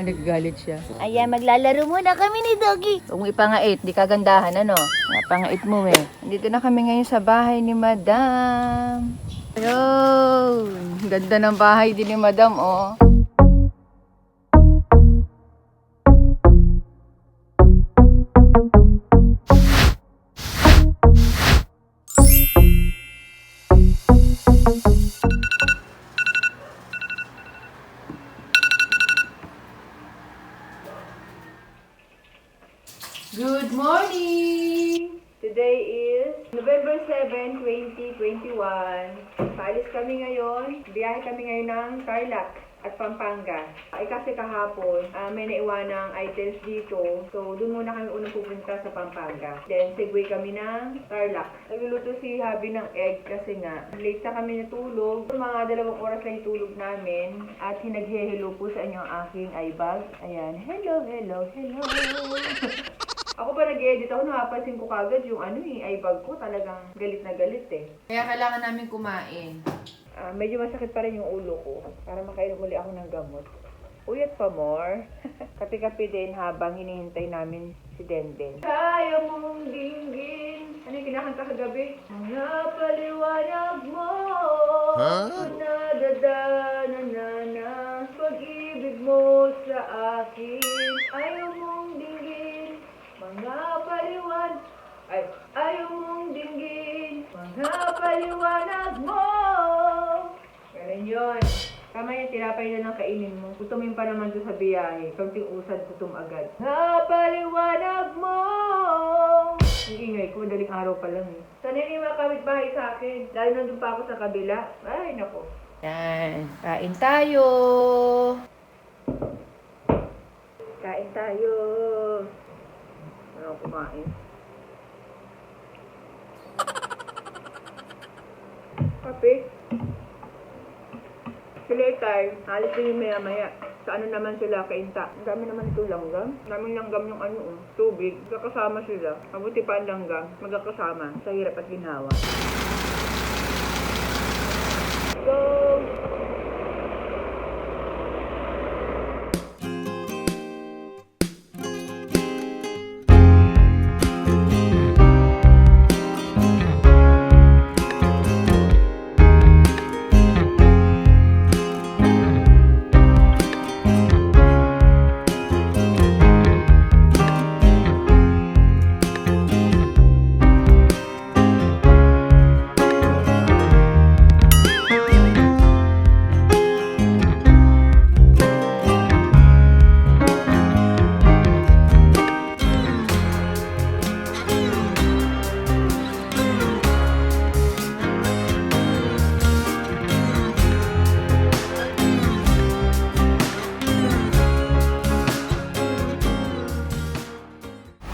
Nagagalit siya. Ayan, maglalaro muna kami ni Doggy. Kung ipangait, di kagandahan, ano? Pangait mo eh. Dito na kami ngayon sa bahay ni Madam. Ayun, ganda ng bahay din ni Madam, oh. Good morning! Today is November 7, 2021. Paalis kami ngayon. Biyahe kami ngayon ng Tarlac at Pampanga. Kasi kahapon, may naiwanang items dito. So, doon muna kami unang pupunta sa Pampanga. Then, segue kami ng Tarlac. Nagluluto si Habi ng egg kasi nga, late na kami natulog. Mga 2 oras lang itulog namin. At hinaghehelo po sa inyo ang aking eye bag. Ayan. Hello, hello, hello. Ako pa nag-edit ako, napapansin ko kagad yung eye bag ko, talagang galit na galit eh. Kaya kailangan namin kumain. Medyo masakit pa rin yung ulo ko, para makainom uli ako ng gamot. Uyat pa more. Kape-kape din habang hinihintay namin si Denden. Kaya mong dinggin. Ano yung kinakanta kagabi? Mga paliwanag mo. Nadadana pag-ibig mo sa akin. Ayaw mong dinggin. Mga ayaw mong dinggin. Mga paliwanag mo. Ganun yun. Tama yan, tinapay na ng kainin mo. Gutumin pa naman doon sa biyahe. Kaunting usad, gutom agad. Mga paliwanag mo. Ang ingay ko, madaling araw pa lang eh. Sana yung mga kapitbahay sa akin. Lalo nandun pa ako sa kabila. Ay, nako. Yan. Kain tayo. Kain tayo. Ano kumain? Kape? Sila tayo. Alis din yung maya-maya. Sa ano naman sila kainta. Ang dami naman ito langgam. Ang dami langgam yung tubig. Magkakasama sila. Mabuti pa ang langgam. Magkakasama. Sa hirap at ginhawa. Go!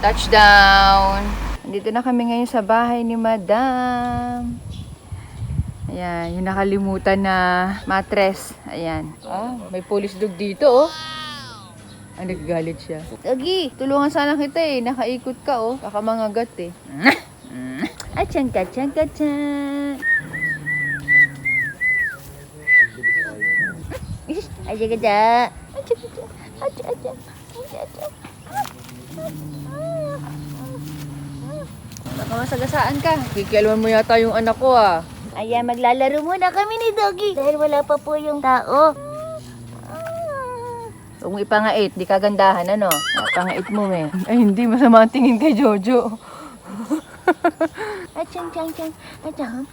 Touchdown! Dito na kami ngayon sa bahay ni Madam. Ayan, yung nakalimutan na mattress. Ayan. May police dog dito, oh. Nagagalit siya. Doggy, tulungan sana kita eh. Nakaikot ka, oh. Baka mangagat eh. Achan, kachan, kachan. Aja, gaja. Aja, gaja. Aja, aja. Aja, aja. Baka masagasaan ka. Kikialwan mo yata yung anak ko ah. Ayan, maglalaro muna kami ni Doggy. Dahil wala pa po yung tao. Kung ipangait, di kagandahan, ano? Pangait mo eh. Ay, hindi. Masama ang tingin kay Jojo. Achang, chang, chang. Achang.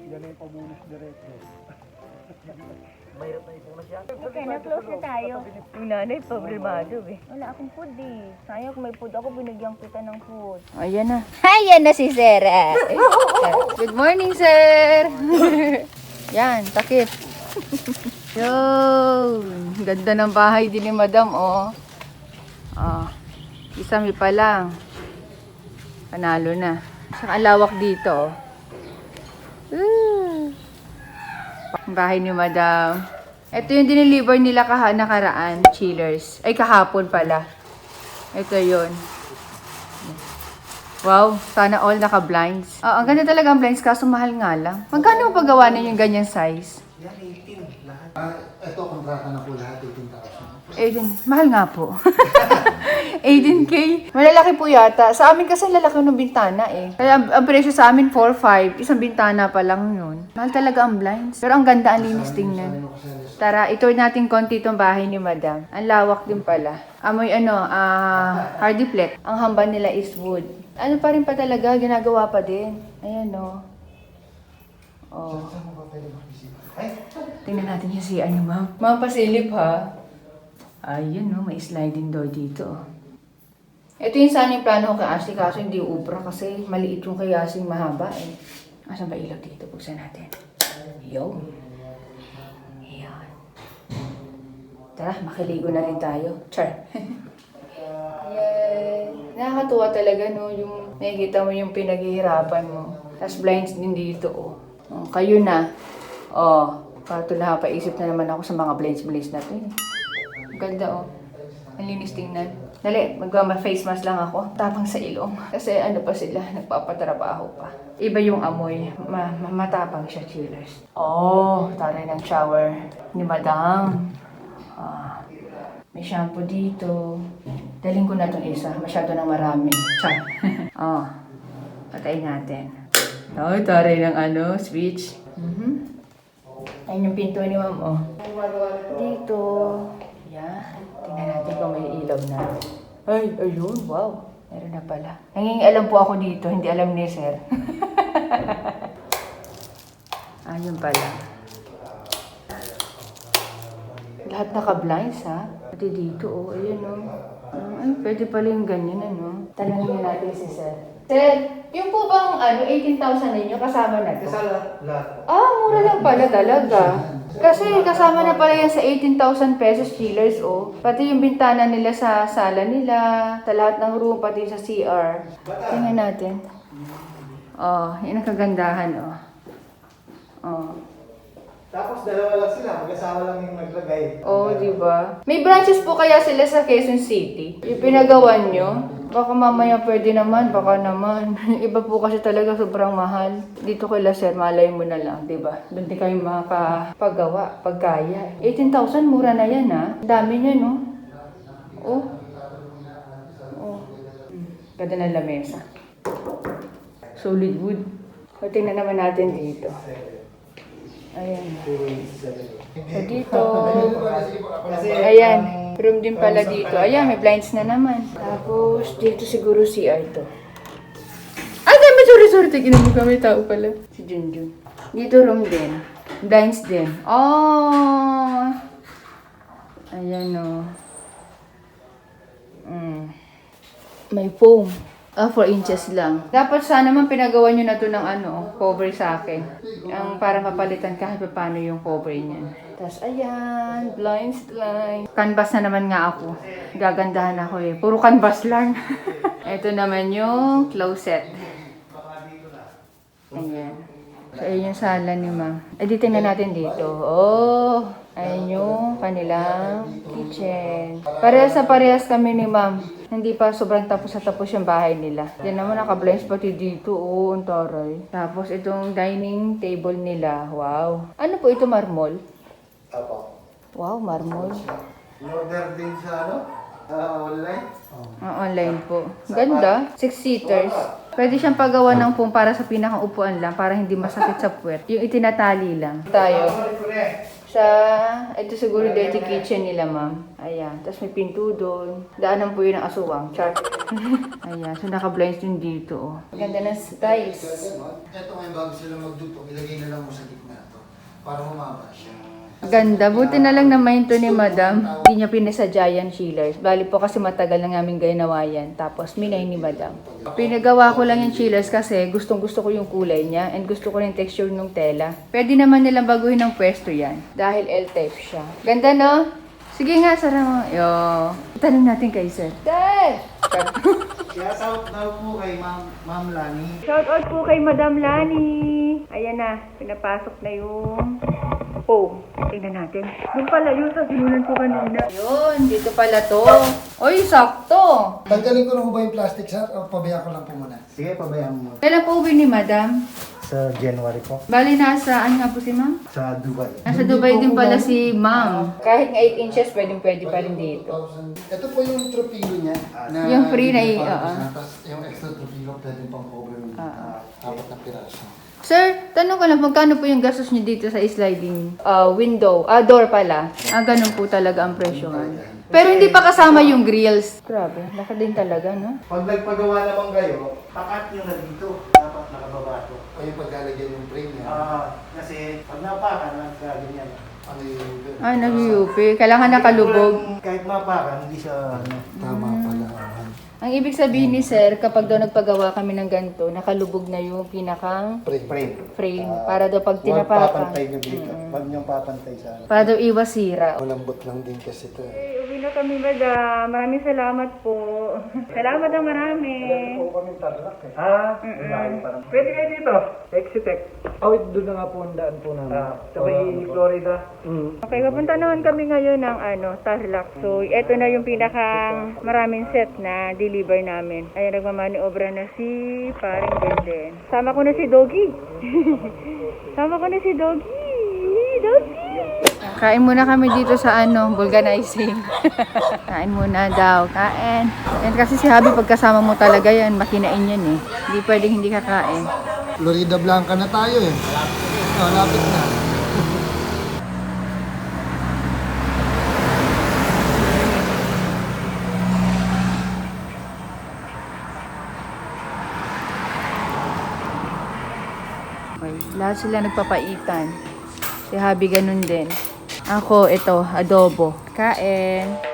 Yan yung pabulis diretso. Mayroon na ipong masya. Okay, na-close na tayo. Yung nanay, problemado eh. Wala akong food eh. Sayang kung may food ako, binigyan kita ng food. Ayan na. Ayan na si Sira. Good morning, sir! Yan, takip. Yo, ganda ng bahay din ni Madam, oh. Isami pa lang. Panalo na. Saka lawak dito, oh. Bahay ni Madam. Ito yung dineliver nila nakaraan, chillers. Ay, kahapon pala. Ito yun. Wow, sana all naka-blinds. Ang ganda talaga ang blinds, kaso mahal nga lang. Magkano pa gawa na yung ganyan size? Yan, 18 lahat. Ito, kontrata na po lahat, 18,000. Mahal nga po. 18K. Malalaki po yata. Sa amin kasi lalaki ng bintana eh. Kaya ang presyo sa amin 4-5. Isang bintana pa lang yun. Mahal talaga ang blinds. Pero ang ganda, ang linis tingnan. Tara, itour natin konti itong bahay ni Madam. Ang lawak din pala. Amoy hardy plek. Ang hamba nila is wood. Ano pa rin pa talaga, ginagawa pa din. Ayan o. Oh. Tingnan natin yung CR ni Ma'am. Ma'am, pasilip ha. Ayun no, may sliding door dito. Ito yung sana yung plano ko kay Ashley, kaso hindi ubra kasi maliit yung kay Ashley, mahaba eh. Asan ba ilaw dito? Buksan natin. Yo. Ayan. Tara, makiligo na rin tayo. Char. Ayan. Nakakatuwa talaga no, yung nakikita mo yung pinaghihirapan mo. Tapos blinds din dito oh. Kayo na. Pato na paisip na naman ako sa mga blinds na to eh. Ganda oh. Ang linis tingnan. Dali, face mask lang ako. Tapang sa ilong. Kasi ano pa sila, nagpapatrabaho pa. Iba yung amoy. Matapang siya, chillers. Taray ng shower ni Madam. May shampoo dito. Daling ko na itong isa. Masyado nang marami. Char. Patayin natin. Taray ng switch. Ayun yung pinto ni Ma'am Dito. Yan. Tingnan natin kung may ilaw na. Ay, ayun. Wow. Meron na pala. Nangingialam po ako dito. Hindi alam ni Sir. Ayun pala. Lahat naka-blinds ha. Pati dito Ayun Ay, pwede pala yung ganyan Tanongin natin si Sir. Sir, yung po bang 18,000 ninyo kasama na to? Lahat. Mura lang pala talaga. Kasi kasama na pala yan sa 18,000 pesos chillers Pati yung bintana nila sa sala nila, sa lahat ng room, pati sa CR. Tingnan natin. Yun ang kagandahan Tapos dalawa lang sila, mag-asawa lang yung naglagay. Diba? May branches po kaya sila sa Quezon City? Yung pinagawan nyo? Baka mamaya pwede naman, baka naman. Iba po kasi talaga sobrang mahal. Dito kay Sir, malay mo na lang, diba? Doon din kayo makapagawa, pagkaya. 18,000, mura na yan Dami niya, no? Ganda ng lamesa. Solid wood. Tingnan naman natin dito. Ayan. So dito. Ayan. Room din pala dito. Ayan, may blinds na naman. Tapos, dito siguro CR to. Sorry. Tignan mo kami, tao pala. Si Junjun. Dito room din. Blinds din. Ayan May foam. 4 inches lang. Dapat sana man pinagawa nyo na to ng cover sa akin. Ang para mapalitan kahit paano yung cover niyan. Tapos ayan, blinds. Canvas na naman nga ako. Gagandahan ako Puro canvas lang. Ito naman yung closet. Ayan. So, ayun yung sala ni Ma'am. Tingnan natin dito. Ayun yung kanilang kitchen. Parehas kami ni Ma'am. Hindi pa sobrang tapos yung bahay nila. Yan naman naka-blinds pati dito. Ang taray. Tapos itong dining table nila. Wow. Ano po ito, marmol? Apo. Wow, marmol. In-order din sa online? Online po. Ganda. 6-seaters. Pwede siyang pagawa ng foam para sa pinakaupuan lang, para hindi masakit sa puwet. Yung itinatali lang. Tayo. Ito siguro dirty kitchen nila, Ma'am. Ayan. Tapos may pinto doon. Daanan po yun ng aswang. Char. Ayan. So naka-blinds din dito. Ganda ng tiles. Ito ngayon bago sila magduto, ilagay na lang mo sa gitna to para humaba siya. Ganda. Buti na lang naman ito ni Madam. Hindi niya pinasadya yan, chillers. Bali po kasi matagal na namin ginawa yan. Tapos minay ni Madam. Pinagawa ko lang yung chillers kasi gustong-gusto ko yung kulay niya and gusto ko yung texture ng tela. Pwede naman nilang baguhin ng pwesto yan dahil L-type siya. Ganda, no? Sige nga, Sara mo. Tanong natin kay Sir. Sir! Kaya shout out po kay Ma'am Lani. Shout out po kay Madam Lani. Ayan na, pinapasok na yung foam. Tingnan natin. Doon pala yun sa sinunan ko kanina. Yun, dito pala to. Oy, sakto. Tanggalin ko na ba yung plastic, sir? O pabayaan ko lang po muna? Sige, pabayaan mo muna. Kailan po uwi ni Madam? Sa January po. Bali, nasaan nga po si ma'am? Sa Dubai. Nasa Dubai din pala si ma'am. Kahit nga 8 inches, pwede pa rin dito. 2,000. Ito po yung tropilo niya. Yung free na Tapos yung extra tropilo, pwede pang cover yung 4 na piraso. Sir, tanong ko lang, magkano po yung gastos niyo dito sa sliding door pala? Ganun po talaga ang presyo nga. Pero hindi pa kasama yung grills. Grabe, laki din talaga, no? Pag nagpagawa naman kayo, takat nyo na dito. Dapat nakababa to. O yung paglalagyan yung frame niya. Kasi pag napakan, nagkaganyan. Ano yung Nag-UP. Kailangan nakalubog. Kahit mapakan, hindi siya Tama pala. Ang ibig sabihin ni sir, kapag daw nagpagawa kami ng ganito, nakalubog na yung pinakang frame. Para daw pag Huwag tinapakan. papantay nyo dito. Huwag nyo papantay sa Para daw iwas sira. Malambot lang din kasi ito. Uwi na kami, madam. Maraming salamat po. Salamat ang marami. kaming tarlak eh. Parang. Pwede kayo dito. Exitec. Doon na nga po ang daan po namin. Sa may Florida. Okay, papunta naman kami ngayon ng Tarlac. So, ito na yung pinakang maraming set na deliver namin. Ayan, nagmamaniobra na si paring Benden. Sama ko na si Doggy. Doggy! Kain muna kami dito sa vulcanizing. Kain muna daw. Kain. Yan kasi si Habi, pagkasama mo talaga yan, makinain yan eh. Hindi pwedeng hindi kakain. Florida Blanca na tayo eh. Lapit na. Okay. Lahat sila nagpapaitan. Si Habi ganun din. Ako, ito, adobo. Kain.